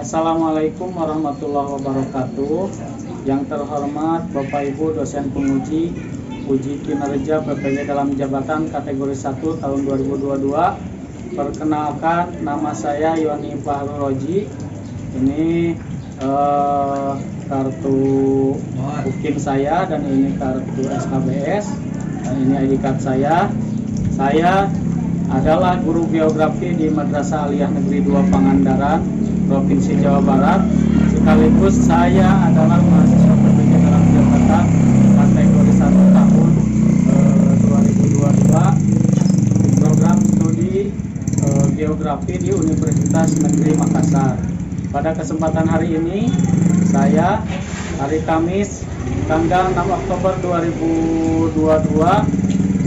Assalamualaikum warahmatullahi wabarakatuh. Yang terhormat Bapak Ibu dosen penguji uji kinerja PPG dalam jabatan kategori 1 tahun 2022. Perkenalkan, nama saya Yoni Fahrul Roji. Ini kartu UKIM saya dan ini kartu SKBS dan ini ID card saya. Saya adalah guru geografi di Madrasah Aliyah Negeri 2 Pangandaran, Provinsi Jawa Barat. Sekaligus saya adalah mahasiswa PPG dalam jabatan kategori 1 tahun 2022 program studi geografi di Universitas Negeri Makassar. Pada kesempatan hari ini, saya hari Kamis tanggal 6 Oktober 2022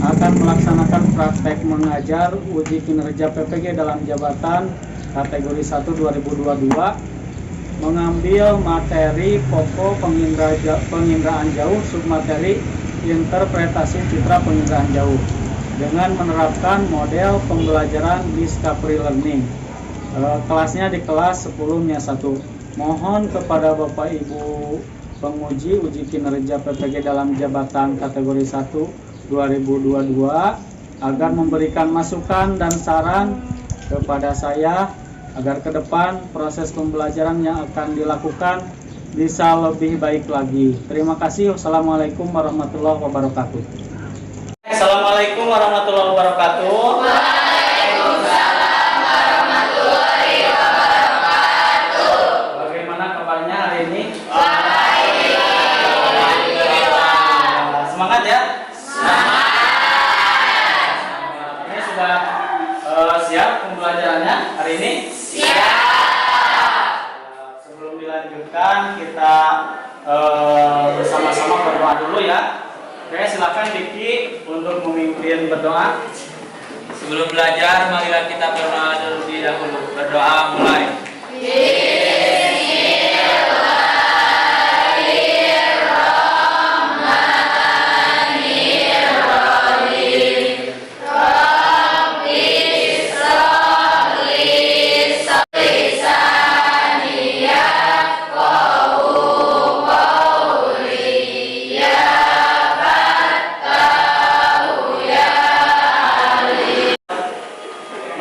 akan melaksanakan praktek mengajar uji kinerja PPG dalam jabatan kategori 1 2022, mengambil materi pokok penginderaan jauh, submateri interpretasi citra penginderaan jauh dengan menerapkan model pembelajaran Discovery Learning. Kelasnya di kelas 10-1. Mohon kepada Bapak Ibu penguji uji kinerja PPG dalam jabatan kategori 1 2022 agar memberikan masukan dan saran kepada saya agar ke depan proses pembelajaran yang akan dilakukan bisa lebih baik lagi. Terima kasih. Wassalamualaikum warahmatullahi wabarakatuh. Assalamualaikum warahmatullahi wabarakatuh. Waalaikumsalam warahmatullahi wabarakatuh. Bagaimana kabarnya hari ini? Baik. Alhamdulillah. Semangat ya. Ini sudah siap pembelajarannya hari ini? Siap. Sebelum dilanjutkan kita bersama-sama berdoa dulu ya. Oke, silakan Diki untuk memimpin berdoa. Sebelum belajar, marilah kita berdoa terlebih dahulu. Berdoa mulai.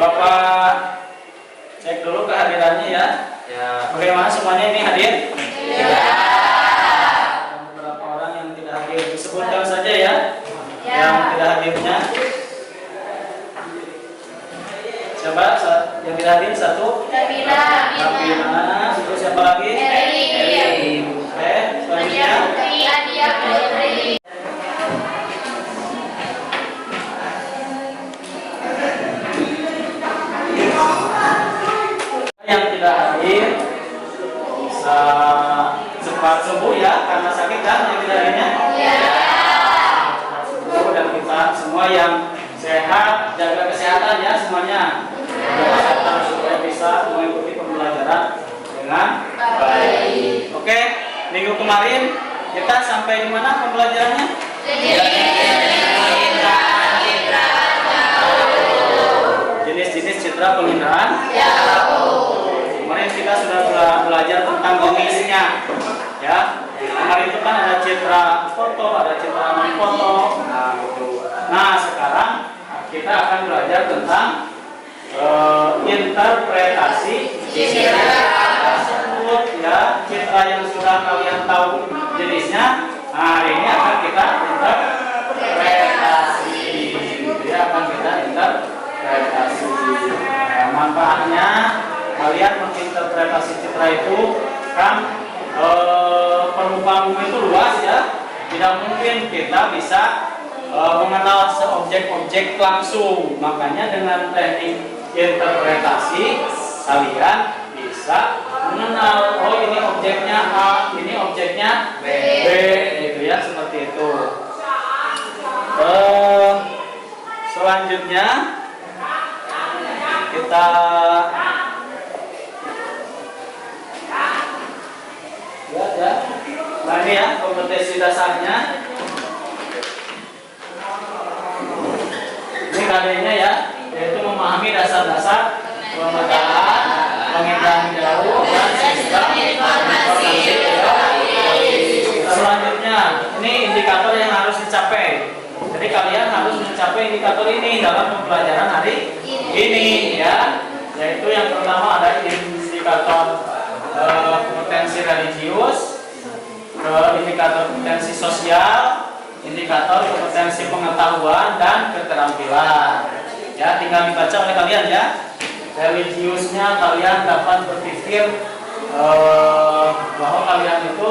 Bapak cek dulu kehadirannya ya. Bagaimana semuanya ini hadir? Ya. Beberapa orang yang tidak hadir, disebutkan saja ya. Yang tidak hadirnya. Siapa yang tidak hadir? Satu. Nabila. Terus siapa lagi? Eri. Oke, selanjutnya. Yang tidak hadir bisa cepat sembuh ya, karena sakit kan yang tidak hadirnya. Cepat sembuh dan kita semua yang sehat, jaga kesehatan ya semuanya. Jaga kesehatan supaya bisa mengikuti pembelajaran dengan baik. Oke, minggu kemarin kita sampai di mana pembelajarannya? Jenis-jenis citra penginderaan. Kemarin kita sudah belajar tentang jenisnya, ya. Kemarin itu kan ada citra foto, ada citra non foto. Nah, sekarang kita akan belajar tentang interpretasi citra tersebut, ya. Citra yang sudah kalian tahu jenisnya. Nah, hari ini akan kita interpretasi, ya, akan kita interpretasi. Manfaatnya kalian menginterpretasi citra itu kan perumpamaan itu luas ya, tidak mungkin kita bisa mengenal seobjek-objek langsung. Makanya dengan teknik interpretasi kalian bisa mengenal, oh ini objeknya A, ini objeknya B, gitu ya, seperti itu. Selanjutnya kita ya. Nah ini ya kompetensi dasarnya. Ini KD-nya ya, yaitu memahami dasar-dasar pemetaan pengedar jauh dan sistem informasi. Selanjutnya, ini indikator yang harus dicapai. Jadi kalian harus mencapai indikator ini dalam pembelajaran hari ini ya. Yaitu yang pertama ada indikator kompetensi religius, indikator kompetensi sosial, indikator kompetensi pengetahuan dan keterampilan. Ya, tinggal dibaca oleh kalian ya. Religiusnya kalian dapat berpikir bahwa kalian itu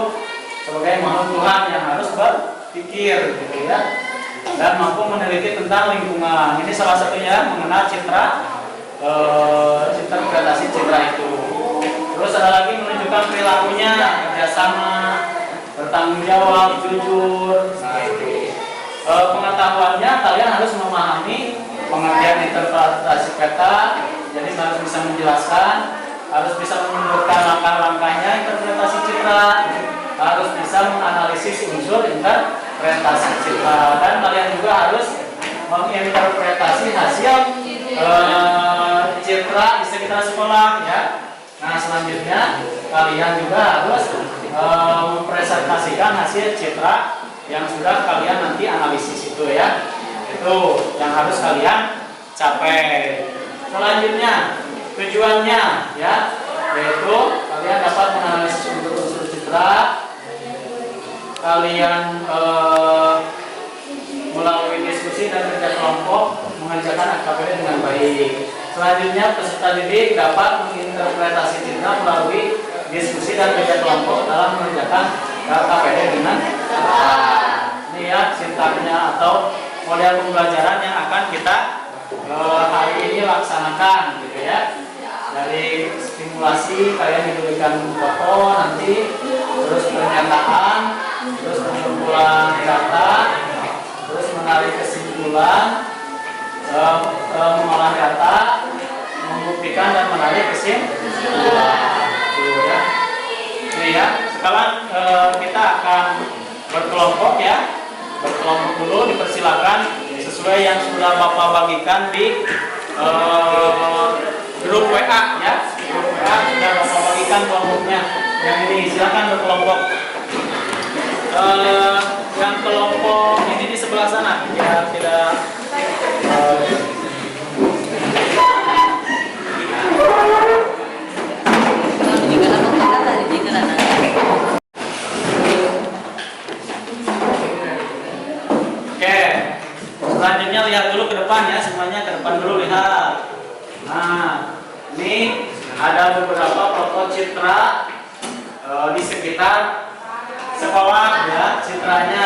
sebagai makhluk Tuhan yang harus berpikir gitu ya. Dan mampu meneliti tentang lingkungan. Ini salah satunya mengenal citra interpretasi citra itu. Terus ada lagi menunjukkan perilakunya, kerjasama, bertanggung jawab, jujur. Pengetahuannya kalian harus memahami pengertian interpretasi kata, jadi harus bisa menjelaskan, harus bisa menunjukkan langkah-langkahnya interpretasi citra, harus bisa menganalisis unsur interpretasi citra, dan kalian juga harus menginterpretasi hasil citra di sekitar sekolah ya. Nah selanjutnya kalian juga harus mempresentasikan hasil citra yang sudah kalian nanti analisis itu ya. Itu yang harus kalian capai. Selanjutnya tujuannya ya, yaitu kalian dapat menganalisis unsur-unsur citra, kalian melalui diskusi dan kerja kelompok mengerjakan KPD dengan baik. Selanjutnya peserta didik dapat menginterpretasi citra melalui diskusi dan kerja kelompok dalam mengerjakan KPD dengan tepat. Ini ya sintaknya atau model pembelajaran yang akan kita hari ini laksanakan gitu ya. Dari stimulasi kalian diberikan foto nanti, terus pernyataan, terus pengumpulan data, terus menarik kesimpulan, mengolah data, membuktikan dan menarik kesimpulan. Tuh ya. Ini ya. Sekarang kita akan berkelompok ya. Berkelompok dulu, dipersilakan sesuai yang sudah Bapak bagikan di grup WA ya. Grup WA sudah Bapak bagikan kelompoknya. Yang ini silakan berkelompok. Yang kelompok ini di sebelah sana ya, tidak selanjutnya lihat dulu ke depan ya, semuanya ke depan dulu lihat. Nah, ini ada beberapa foto citra di sekitar sekolah ya, citranya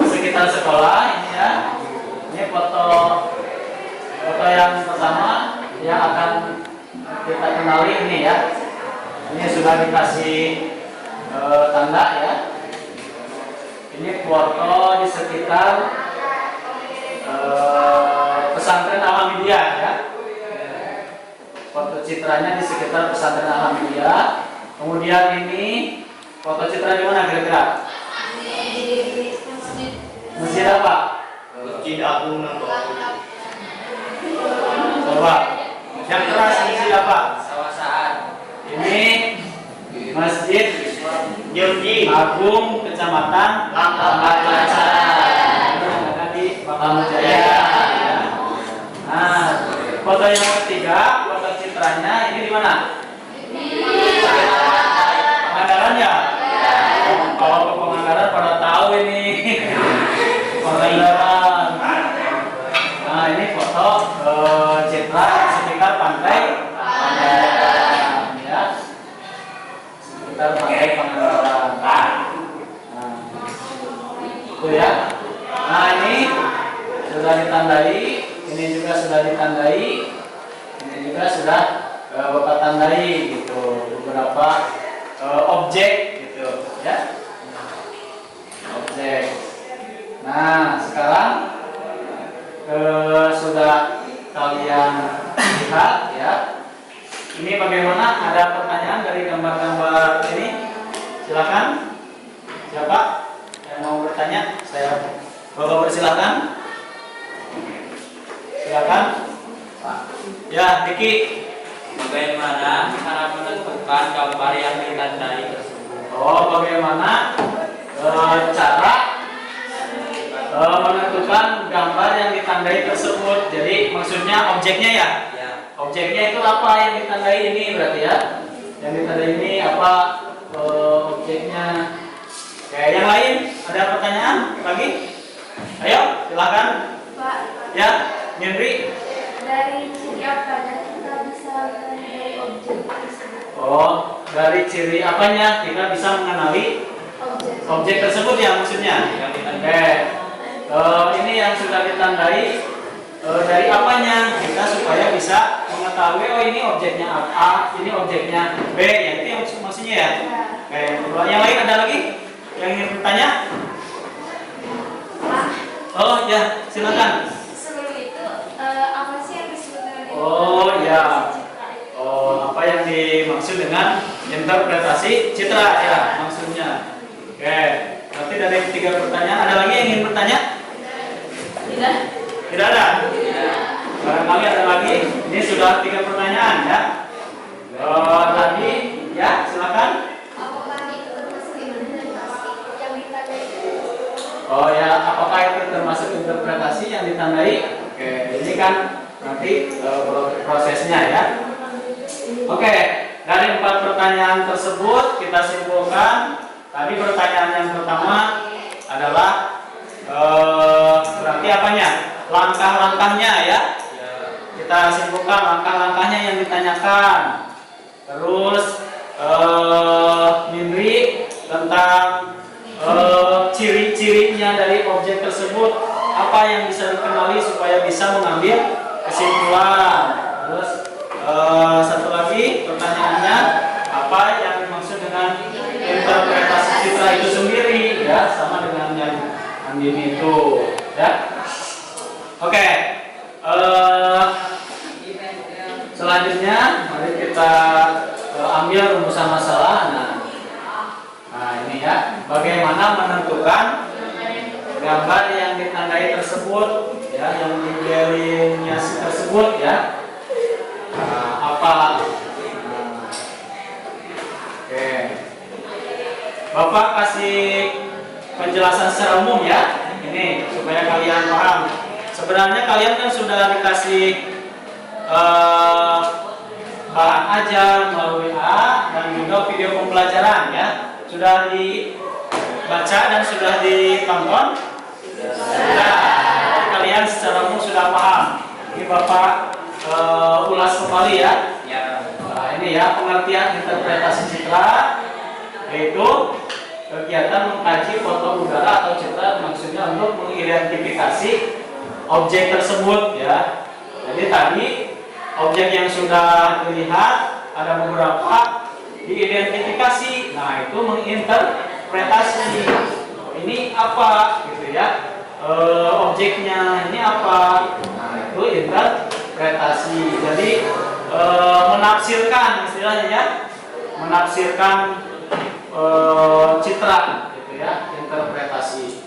sekitar sekolah ini ya. Ini foto yang pertama yang akan kita kenali ini ya. Ini sudah dikasih tanda ya. Ini foto di sekitar pesantren Alhamdulillah ya. Foto citranya di sekitar pesantren Alhamdulillah. Kemudian ini foto citra di mana kira-kira? Masjid apa? Masjid Agung Nabawi. Coba. Yang keras masjid apa? Sawasaan. Ini Masjid Agung Kecamatan Langkabaca. Ada di Pamujaya. Ya. Nah, foto yang ketiga, foto citranya ini di mana? Pangandaran ya? Kalau ke Pangandaran pada tahu ini. Pangandaran. Nah, ini foto citra sekitar pantai Pangandaran ya. Sekitar pantai Pangandaran. Nah, itu ya. Nah, ini sudah ditandai, ini juga sudah ditandai, ini juga sudah Bapak tandai gitu beberapa objek gitu ya, objek. Nah sekarang sudah kalian lihat ya, ini bagaimana, ada pertanyaan dari gambar-gambar ini? Silakan, siapa yang mau bertanya? Saya Bapak persilakan. Silakan. Ya, Diki. Bagaimana cara menentukan gambar yang ditandai tersebut? Oh, bagaimana cara menentukan gambar yang ditandai tersebut? Jadi maksudnya objeknya ya? Ya. Objeknya itu apa yang ditandai ini berarti ya? Yang ditandai ini apa objeknya? Oke, yang lain ada pertanyaan lagi? Ayo, silakan. Pak, Ya, Hendri. dari ciri apa kita bisa mengenali objek tersebut? Oh, dari ciri apanya kita bisa mengenali objek tersebut ya maksudnya? Yang ditandai. Oke. Ini yang sudah ditandai dari apanya kita supaya bisa mengetahui oh ini objeknya A, ini objeknya B, ya itu yang maksudnya ya. Oke, yang lain ada lagi yang ingin bertanya? Pak, Oh ya, silakan. sebelum itu apa sih yang disebut dengan Oh, ya. citra? Oh, apa yang dimaksud dengan interpretasi citra ya maksudnya? Oke, nanti dari 3 pertanyaan ada lagi yang ingin bertanya? Tidak. Tidak ada. Barangkali ada lagi. Ini sudah 3 pertanyaan ya. Tadi ya silakan. Apakah itu termasuk interpretasi yang ditandai? Oh ya, apakah itu termasuk interpretasi yang ditandai? Oke, ini kan nanti prosesnya ya. Oke, dari 4 pertanyaan tersebut kita simpulkan. Tadi pertanyaan yang pertama adalah berarti apanya? Langkah-langkahnya ya. Kita simpulkan langkah-langkahnya yang ditanyakan. Terus Mindri tentang ciri-cirinya dari objek tersebut, apa yang bisa dikenali supaya bisa mengambil kesimpulan. Terus satu lagi pertanyaannya, apa yang dimaksud dengan interpretasi citra itu sendiri ya, sama dengan yang Andini itu ya. Oke, selanjutnya mari kita ambil rumusan masalah. Nah ini ya, bagaimana menentukan gambar yang ditandai tersebut ya, yang didelineasi tersebut ya. Apa? Oke, Bapak kasih penjelasan secara umum ya, ini supaya kalian paham. Sebenarnya kalian kan sudah dikasih bahan ajar melalui A dan juga video pembelajaran ya, sudah dibaca dan sudah ditonton. Sudah, kalian secara umum sudah paham. Ini Bapak ulas kembali ya. Nah, ini ya pengertian interpretasi citra, yaitu kegiatan mengkaji foto udara atau citra maksudnya untuk mengidentifikasi objek tersebut ya. Jadi tadi objek yang sudah dilihat ada beberapa diidentifikasi. Nah, itu menginterpretasi. Ini apa gitu ya. Objeknya ini apa? Nah, itu interpretasi. Jadi menafsirkan istilahnya ya. Menafsirkan citra gitu ya, interpretasi.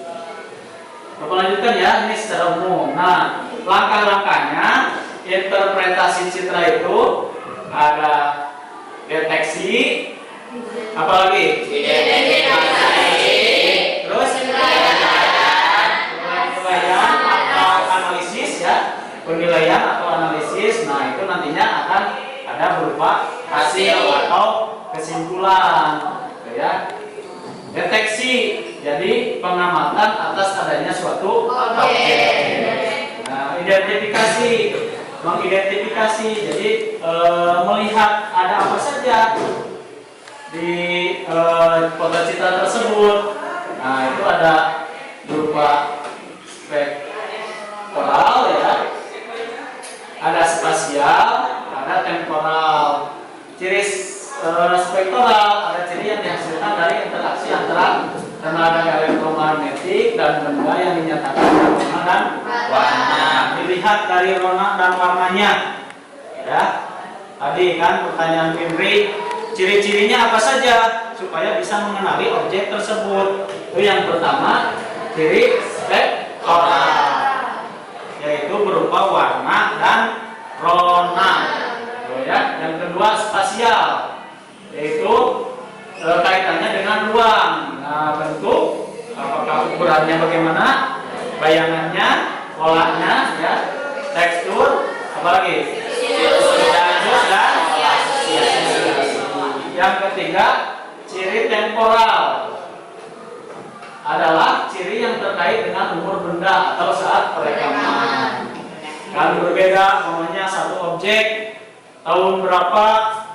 Kita lanjutkan ya, ini secara umum. Nah, langkah-langkahnya interpretasi citra itu ada deteksi, apalagi terus penilaian atau analisis ya, penilaian atau analisis. Nah, itu nantinya akan ada berupa hasil atau kesimpulan ya. Deteksi, jadi pengamatan atas adanya suatu objek. Nah, identifikasi, mengidentifikasi, jadi melihat ada apa saja di foto citra tersebut. Nah, itu ada berupa spektoral ya, ada spasial, ada temporal. Ciri spektoral ada ciri yang dihasilkan dari interaksi antara tenaga elektromagnetik dan benda yang dinyatakan warna dan warna. Dilihat dari warna dan warnanya ya. Tadi kan pertanyaan Fimri, ciri-cirinya apa saja supaya bisa mengenali objek tersebut. Itu yang pertama, ciri spektoral, yaitu berupa warna dan rona. Ya. Yang kedua kedua spasial, yaitu kaitannya dengan ruang. Nah, bentuk, apakah ukurannya bagaimana, bayangannya, polanya, ya, tekstur, apalagi dan yang ketiga, ciri temporal adalah ciri yang terkait dengan umur benda atau saat perekaman. Kan berbeda, namanya satu objek tahun berapa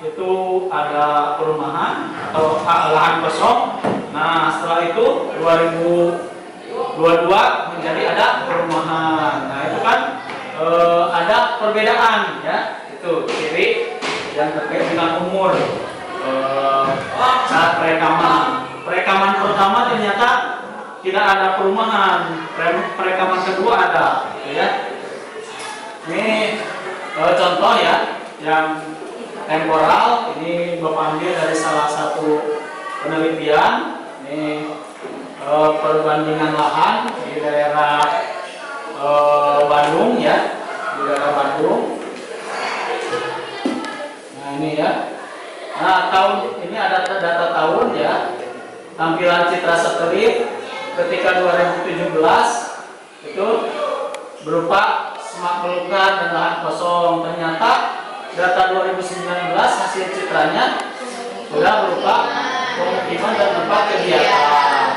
itu ada perumahan atau lahan kosong. Nah, setelah itu 2022 menjadi ada perumahan. Nah, itu kan ada perbedaan, ya. Itu ciri yang terkait dengan umur saat perekaman. Perekaman pertama ternyata tidak ada perumahan. Perekaman kedua ada, gitu ya. Ini contoh ya, yang temporal. Ini Bapak ambil dari salah satu penelitian. Ini perbandingan lahan di daerah Bandung, ya, di daerah Bandung. Nah, ini ya. Nah, tahun ini ada data tahun, ya. Tampilan citra satelit ketika 2017 itu berupa semak belukar dan lahan kosong. Ternyata data 2019 hasil citranya sudah berupa pemukiman dan tempat kegiatan.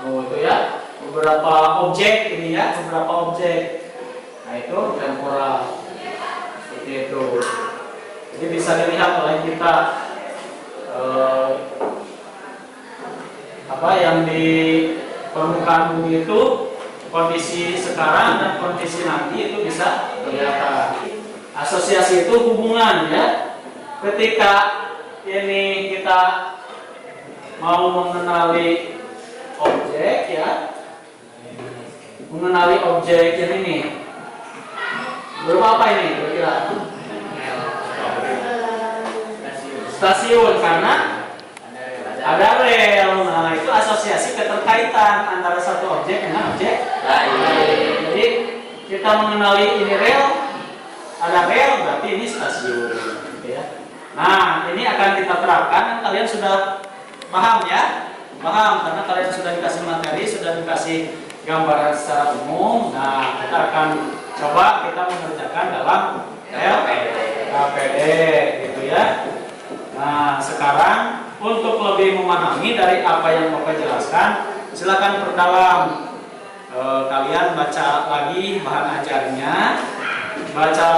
Oh, itu ya, beberapa objek ini, ya, beberapa objek. Nah, itu temporal. Seperti itu. Jadi bisa dilihat oleh kita apa yang di permukaan bumi itu, kondisi sekarang dan kondisi nanti itu bisa kelihatan. Asosiasi itu hubungan, ya. Ketika ini kita mau mengenali objek, ya, mengenali objek yang ini berupa apa ini kira-kira? Stasiun, karena ada rel. Nah, itu asosiasi keterkaitan antara satu objek dengan objek lain. Jadi kita mengenali ini rel, ada rel, berarti ini stasiun, gitu ya. Nah, ini akan kita terapkan. Kalian sudah paham, ya? Paham, karena kalian sudah dikasih materi, sudah dikasih gambaran secara umum. Nah, kita akan coba kita mengerjakan dalam KPD, gitu ya. Nah, sekarang untuk lebih memahami dari apa yang Bapak jelaskan, silakan perdalam. Kalian baca lagi bahan ajarnya, baca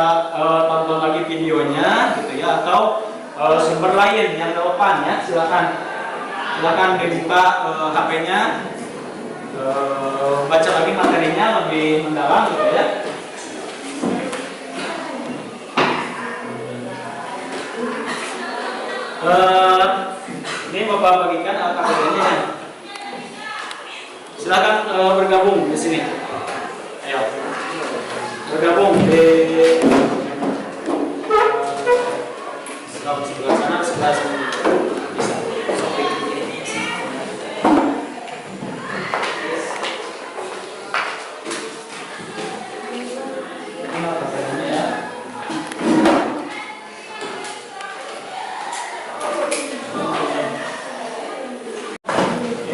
tonton lagi videonya, gitu ya, atau sumber lain yang relevan, ya. Silakan dibuka HP-nya, baca lagi materinya lebih mendalam, gitu ya. Ini Bapak bagikan LKPD-nya. Silakan bergabung di sini. Ayo, bergabung di sebelah sana, sebelah sini. Bisa.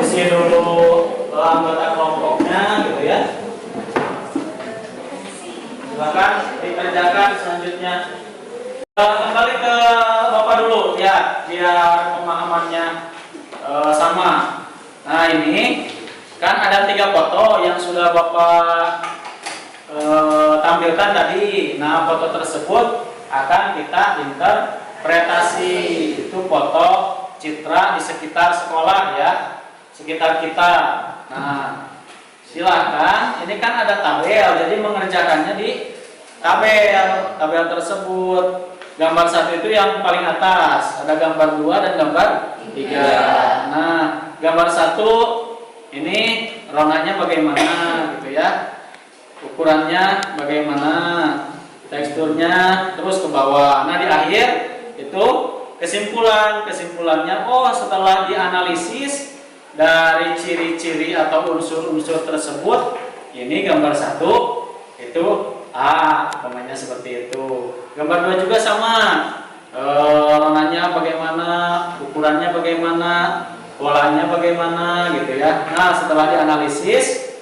Isi dulu anggota kelompoknya, gitu ya. Silakan dikerjakan selanjutnya. Kembali ke Bapak dulu, ya, biar pemahamannya sama. Nah, ini kan ada 3 foto yang sudah Bapak tampilkan tadi. Nah, foto tersebut akan kita interpretasi. Itu foto citra di sekitar sekolah, ya, sekitar kita. Nah, silahkan. Ini kan ada tabel, jadi mengerjakannya di tabel tersebut. Gambar 1 itu yang paling atas, ada gambar 2 dan gambar 3. Nah, gambar 1 ini ronanya bagaimana, gitu ya, ukurannya bagaimana, teksturnya, terus ke bawah. Nah, di akhir itu kesimpulannya, oh, setelah dianalisis dari ciri-ciri atau unsur-unsur tersebut, ini gambar 1 itu A, namanya seperti itu. Gambar 2 juga sama. ronanya bagaimana, ukurannya bagaimana, polanya bagaimana gitu ya. Nah, setelah dianalisis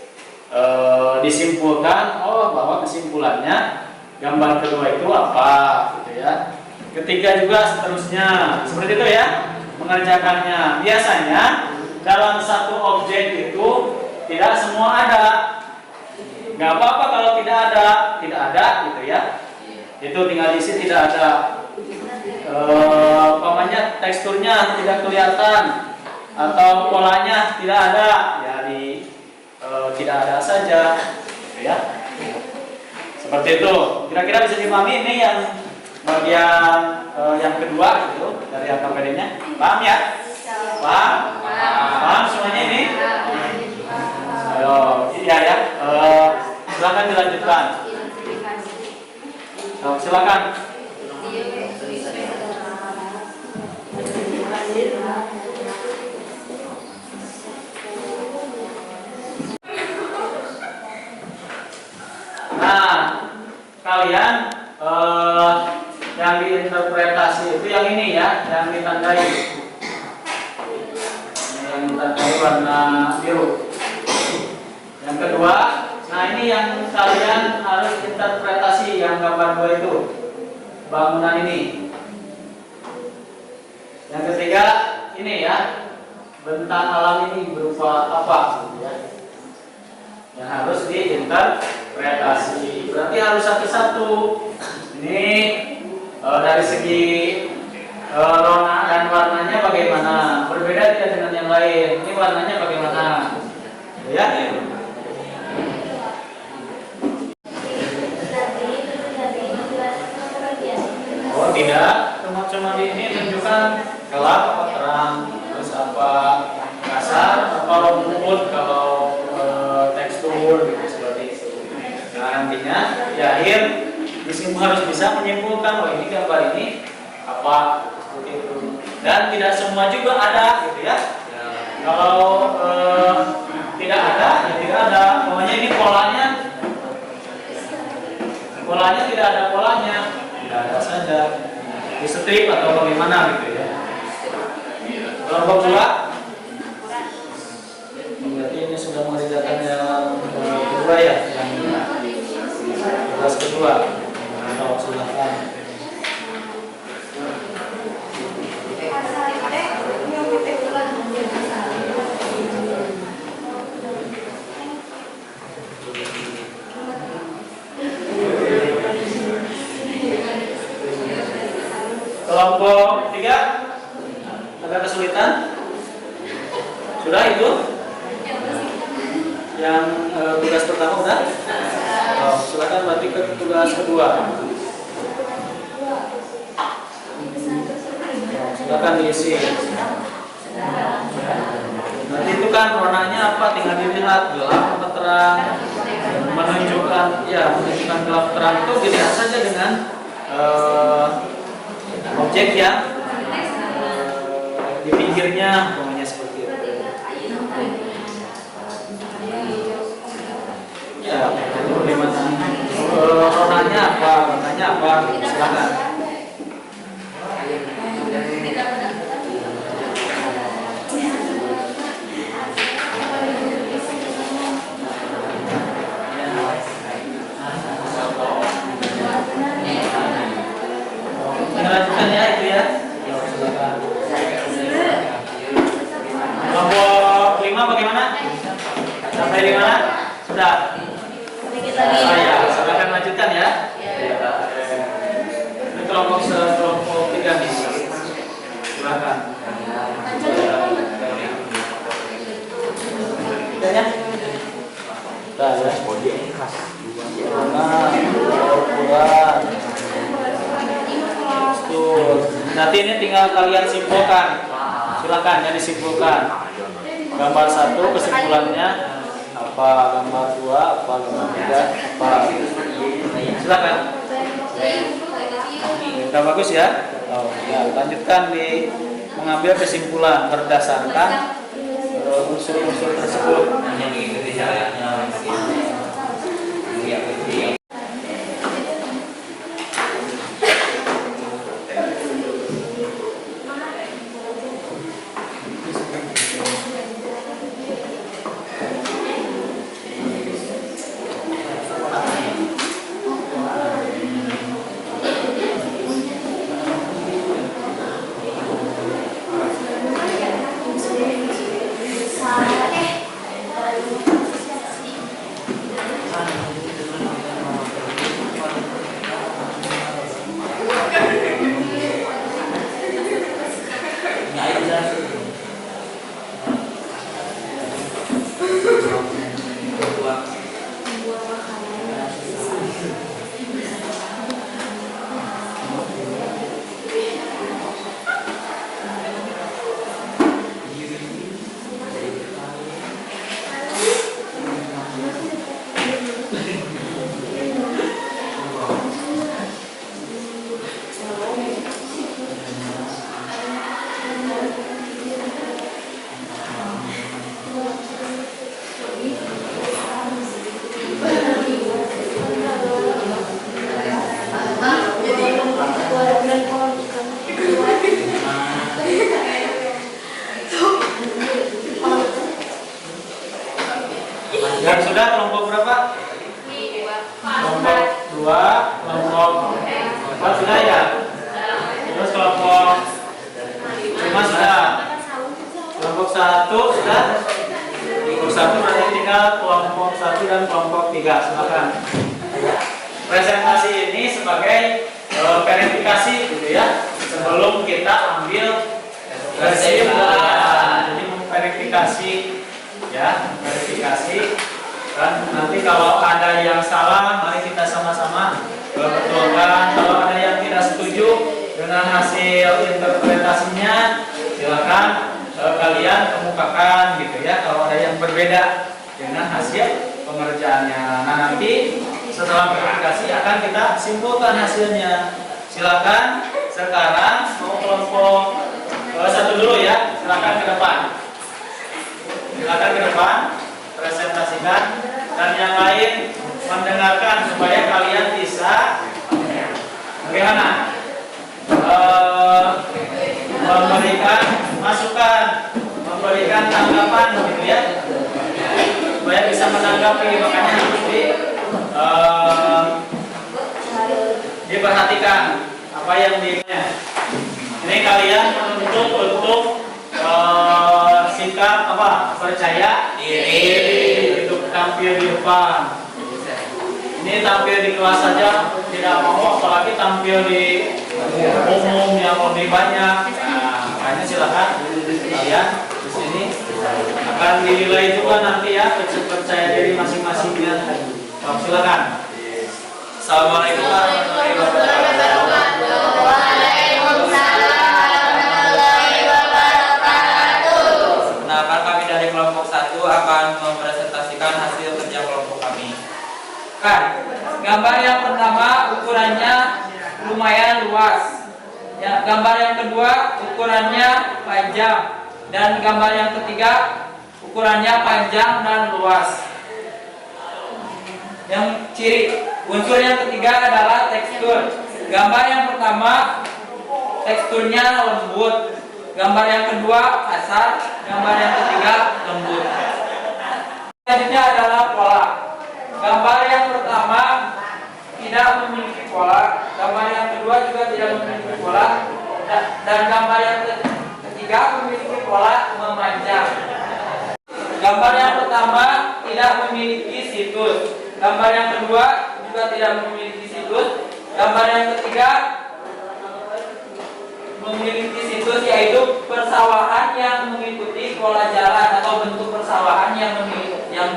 disimpulkan, oh bahwa kesimpulannya gambar kedua itu apa gitu ya. Ketiga juga seterusnya seperti itu ya mengerjakannya. Biasanya dalam satu objek itu tidak semua ada. Nggak apa-apa kalau tidak ada gitu ya. Itu tinggal diisi tidak ada. Umpamanya teksturnya tidak kelihatan atau polanya tidak ada, ya tidak ada saja, ya. Seperti itu. Kira-kira bisa dipahami ini yang bagian yang kedua gitu dari AKPD-nya. Paham ya? Paham? Paham semuanya ini? Ayo, iya ya. Silakan dilanjutkan. Silakan. Nah, kalian yang diinterpretasi itu yang ini ya, yang ditandai. Yang ditandai warna biru. Yang kedua, nah ini yang kalian harus interpretasi yang gambar 2 itu. Bangunan ini. Yang ketiga, ini ya. Bentang alam ini berupa apa gitu ya. Yang harus diinterpretasi. Berarti harus satu-satu. Ini dari segi rona dan warnanya bagaimana? Berbeda tidak dengan yang lain. Ini warnanya bagaimana? Ya. Oh tidak, cuma ini menunjukkan gelap apa terang, terus apa kasar, apa rumput kalau tekstur gitu seperti itu. Nah nantinya di akhir harus bisa menyimpulkan, oh ini gambar ini apa seperti itu. Dan tidak semua juga ada gitu ya. Kalau tidak ada, ya tidak ada. Pokoknya ini polanya tidak ada polanya. Tidak ada saja di strip atau bagaimana gitu ya. Kelompok 2 berarti ini sudah mengerjakan yang kedua ya, yang tugas kedua. Nah, silakan. Kelompok 3 agak kesulitan. Sudah itu? Yang tugas pertama udah? Oh, silakan berarti ke tugas kedua. Silakan diisi. Nanti itu kan warnanya apa? Tinggal dilihat gelap atau terang. Menunjukkan gelap terang itu dilihat saja dengan objek yang di pinggirnya, pokoknya seperti itu. Ya, itu bagaimana? Warnanya apa? Warnanya apa? Silakan. Lanjutkan ya itu ya. Kelompok 5 bagaimana? Sampai di mana? Sudah. Oh ya, silakan lanjutkan ya. Ini kelompok 3 nih. Silakan. Sudah ya? Sudah ya. Ukuran. Nanti ini tinggal kalian simpulkan. Silakan ya disimpulkan. Gambar 1 kesimpulannya apa, gambar 2 apa, gambar 3 apa. Silakan. Sudah bagus ya? Oh, ya, lanjutkan di mengambil kesimpulan berdasarkan unsur-unsur tersebut. Yang sudah kelompok berapa? Kelompok 2, kelompok 4 sudah ya? Terus kelompok 5 sudah. Kelompok 1 sudah. Kelompok 1 berarti tinggal kelompok 1 dan kelompok 3. Silakan. Presentasi ini sebagai verifikasi gitu ya. Sebelum kita ambil kesimpulan. Jadi verifikasi ya, verifikasi. Dan nanti kalau ada yang salah, mari kita sama-sama betulkan. Kalau ada yang tidak setuju dengan hasil interpretasinya, silakan kalian kemukakan gitu ya. Kalau ada yang berbeda dengan hasil pengerjaannya, nah nanti setelah verifikasi akan kita simpulkan hasilnya. Silakan sekarang mau kelompok 1 dulu ya. Silakan ke depan. Silakan ke depan, presentasikan, dan yang lain mendengarkan supaya kalian bisa bagaimana memberikan masukan, memberikan tanggapan gitu ya, supaya bisa menanggapi. Makanya harus diperhatikan apa yang ini kalian menuntut untuk sikap apa, percaya diri untuk tampil di depan. Ini tampil di kelas saja tidak mau, apalagi tampil di umum yang lebih banyak. Nah, makanya silakan kalian di sini akan dinilai juga nanti ya, percaya diri masing-masingnya. Silakan. Assalamualaikum warahmatullahi wabarakatuh. Perkenalkan, kami dari kelompok 1 akan mempresentasikan hasil kerja kelompok kami. Kan, gambar yang pertama ukurannya lumayan luas. Ya, gambar yang kedua ukurannya panjang, dan gambar yang ketiga ukurannya panjang dan luas. Yang ciri unsur yang ketiga adalah tekstur. Gambar yang pertama teksturnya lembut, gambar yang kedua kasar, gambar yang ketiga lembut. Selanjutnya adalah pola. Gambar yang pertama tidak memiliki pola, gambar yang kedua juga tidak memiliki pola, dan gambar yang ketiga memiliki pola memanjang. Gambar yang pertama tidak memiliki situs, gambar yang kedua juga tidak memiliki situs, gambar yang ketiga memiliki situs, yaitu persawahan yang mengikuti pola jalan atau bentuk persawahan yang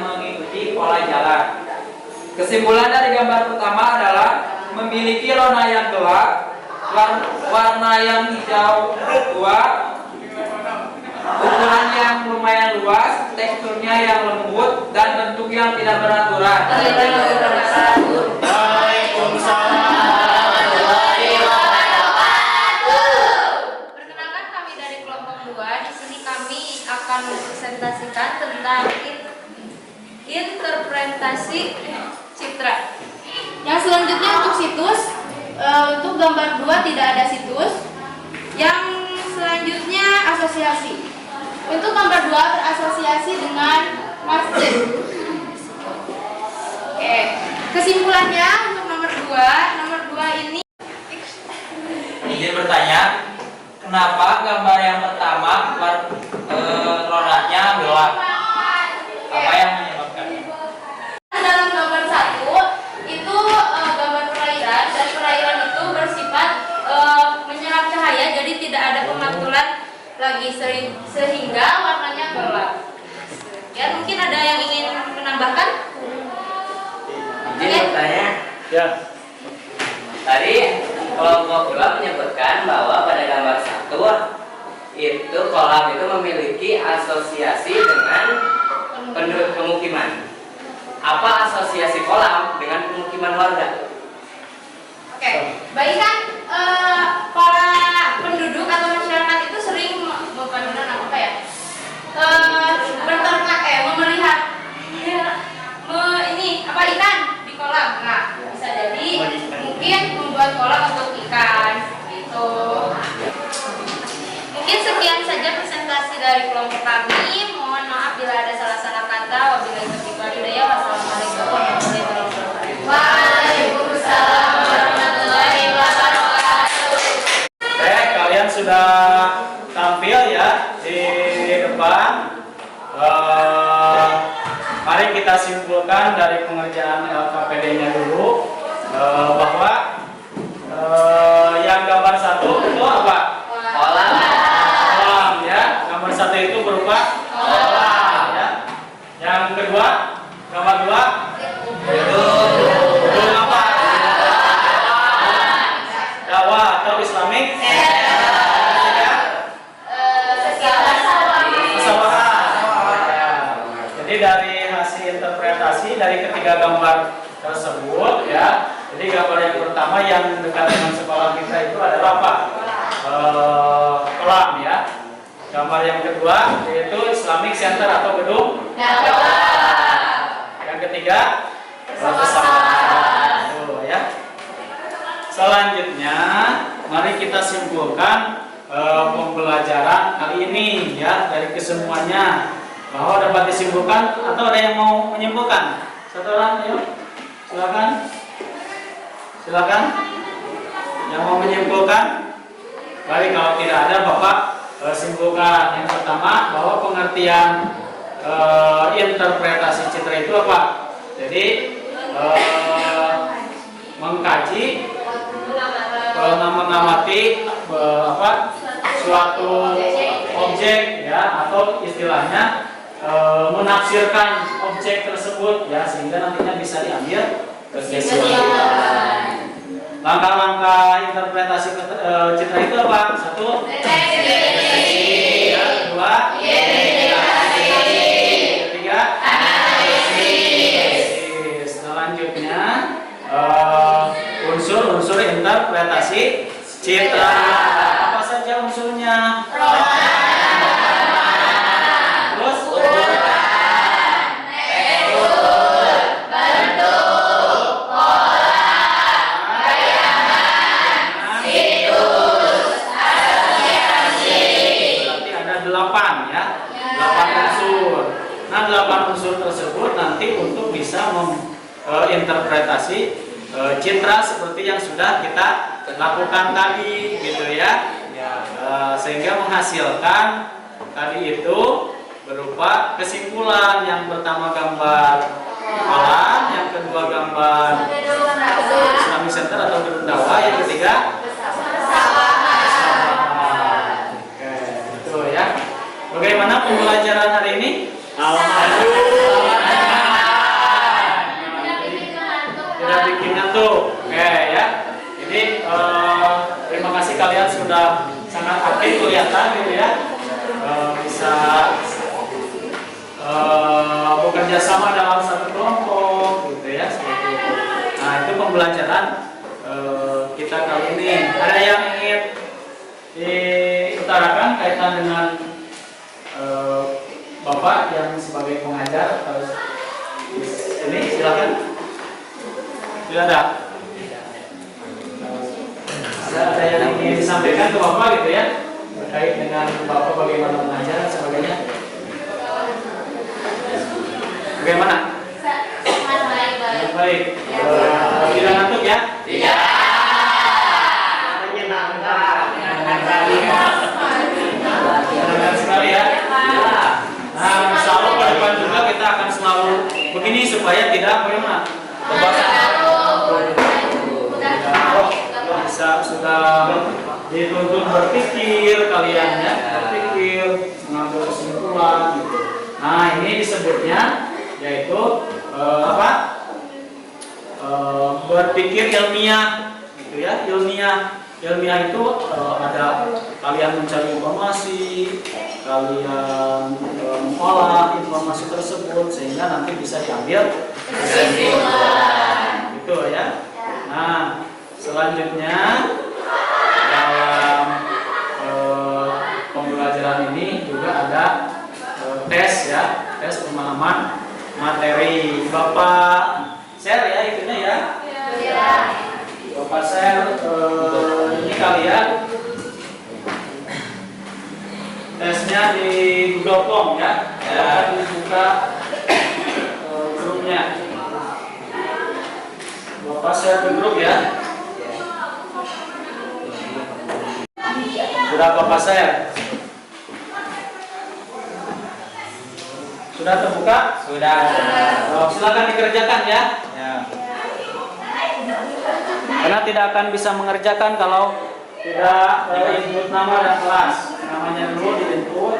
mengikuti pola jalan. Kesimpulan dari gambar pertama adalah memiliki warna yang gelap, warna yang hijau tua, ukuran yang lumayan luas, teksturnya yang lembut, dan bentuk yang tidak beraturan. Perkenalkan, kami dari kelompok 2. Di sini kami akan mempresentasikan tentang interpretasi citra. Yang selanjutnya untuk situs, untuk gambar 2 tidak ada situs. Yang selanjutnya asosiasi. Untuk gambar 2 berasosiasi dengan masjid. Oke. Kesimpulannya untuk nomor 2 ini. Izin bertanya, kenapa gambar yang pertama rodanya gelap? Apa yang menyebabkan? Dalam gambar 1 itu gambar perairan, dan perairan itu bersifat menyerap cahaya, jadi tidak ada pemantulan lagi sehingga warnanya gelap. Ya, mungkin ada yang ingin menambahkan? Izin bertanya. Ya. Tadi kelompok 2 menyebutkan bahwa pada gambar 1 itu kolam itu memiliki asosiasi dengan penduduk pemukiman. Apa asosiasi kolam dengan pemukiman warga? Oke, baik kan para penduduk atau masyarakat itu sering berternak, memelihara ikan di kolam. Nah, bisa jadi mungkin membuat kolam untuk ikan gitu. Mungkin sekian saja presentasi dari kelompok kami. Mohon maaf bila ada salah-salah kata. Wabillahi taufiq wal hidayah. mari kita simpulkan dari pengerjaan LKPD-nya dulu bahwa yang gambar 1 itu apa? Kolam. Kolam ya. Gambar 1 itu berupa kolam ya. Yang kedua, gambar 2 gedung apa? Dakwah atau Islamic Jadi dari hasil interpretasi dari ketiga gambar tersebut ya, jadi gambar yang pertama yang dekat dengan sekolah kita itu adalah apa? Kolam ya. Gambar yang kedua yaitu Islamic Center atau gedung. Yang ketiga pesantren. Tuh ya. Selanjutnya mari kita simpulkan pembelajaran kali ini ya dari kesemuanya. Bahwa dapat disimpulkan atau ada yang mau menyimpulkan? Satu orang, ayo. Silakan. Yang mau menyimpulkan? Baik, kalau tidak ada Bapak simpulkan. Yang pertama, bahwa pengertian interpretasi citra itu apa? Jadi mengkaji, mengamati suatu objek ya, atau istilahnya menafsirkan objek tersebut ya, sehingga nantinya bisa diambil kesimpulan. Langkah-langkah interpretasi citra itu apa? 1. Definisi. Ya, 2. Identifikasi. 3. Analisis. Selanjutnya unsur-unsur interpretasi citra. Apa saja unsurnya? Nah, 8 unsur tersebut nanti untuk bisa menginterpretasi citra seperti yang sudah kita lakukan tadi, gitu ya. Sehingga menghasilkan tadi itu berupa kesimpulan. Yang pertama gambar kolam, yang kedua gambar Islamic Center atau gedung dakwah, yang ketiga pesantren. Oke, itu ya. Bagaimana pembelajaran hari ini? Alhamdulillah. Tidak bikin ngantuk. Oke ya. Jadi terima kasih kalian sudah sangat aktif kelihatan gitu ya. Bisa bekerja sama dalam satu kelompok gitu ya, seperti itu. Nah, itu pembelajaran kita kali ini. Ada yang ingin diutarakan kaitan dengan Bapak yang sebagai pengajar ini, silakan. Tidak ada. Ada yang ingin disampaikan ke Bapak gitu ya, terkait dengan Bapak bagaimana mengajar dan sebagainya. Bagaimana? Baik. Tidak ngantuk ya? Tidak. Menyenangkan sekali ya. Nah, insya Allah ke depan juga kita akan selalu begini supaya tidak bagaimana? Bisa sudah dituntut berpikir kalian ya, berpikir, mengambil kesimpulan gitu. Nah, ini disebutnya yaitu berpikir ilmiah gitu ya, ilmiah itu ada kalian mencari informasi, kalian mengolah informasi tersebut sehingga nanti bisa diambil kesimpulan gitu ya. Nah, selanjutnya dalam pembelajaran ini juga ada tes ya, tes pemahaman materi. Bapak share ya itunya ya. Iya. Bapak share ini kalian tesnya di Google Form ya. Bapak dibuka grupnya. Bapak share di grup ya. Sudah Bapak share? Sudah terbuka? suka? Sudah. Oh, silakan dikerjakan ya. Ya. Karena tidak akan bisa mengerjakan kalau tidak input nama dan kelas. Namanya dulu di input.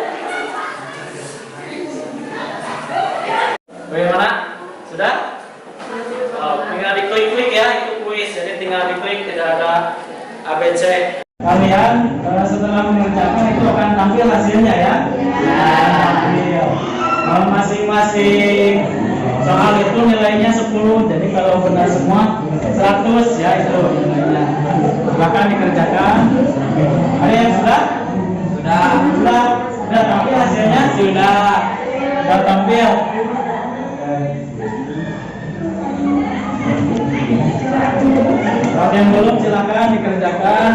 Bagaimana? Sudah? Oh, tinggal diklik-klik ya, itu kuis. Jadi tinggal diklik, tidak ada ABC. Kalian setelah mengerjakan itu akan tampil hasilnya ya. Tampil. Masing-masing soal itu nilainya 10. Jadi kalau benar semua 100 ya itu nilainya. Silakan dikerjakan. Ada yang sudah? Sudah tampil hasilnya? Sudah tampil. Kalau yang belum silakan dikerjakan.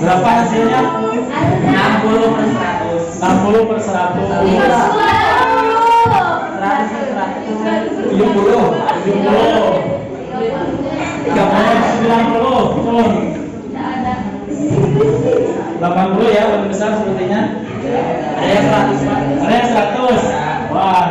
Berapa hasilnya? 60 per 100. 70. 80 ya, paling besar sepertinya. Ada yang 100, Pak. Ada yang 100. Wah.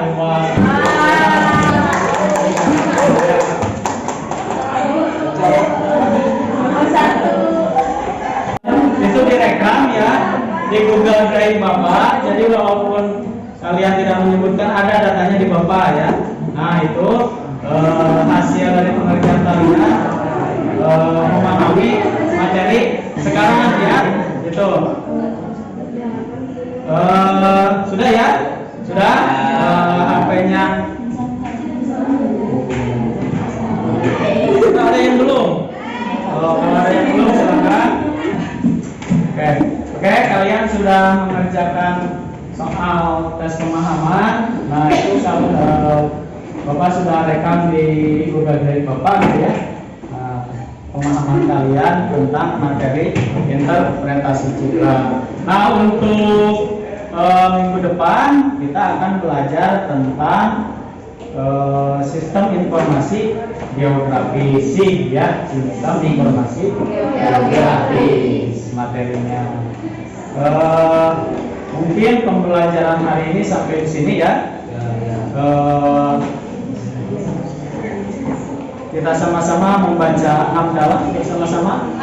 Itu direkam ya di Google Drive Bapak. Jadi walaupun kalian tidak menyebutkan, ada datanya di Bapak ya. Nah itu hasil dari pengerjaan kalian memahami materi sekarang ya. Itu sudah ya? Sudah? HP-nya ada yang belum? Kalau ada yang belum silakan. Oke, kalian sudah mengerjakan soal tes pemahaman. Nah itu kalau Bapak sudah rekam di Google Drive Bapak gitu ya. Nah, pemahaman kalian tentang materi interpretasi citra. Nah untuk minggu depan kita akan belajar tentang sistem informasi geografis ya, sistem informasi geografis materinya. Mungkin pembelajaran hari ini sampai di sini ya. Kita sama-sama membaca hafal bersama-sama.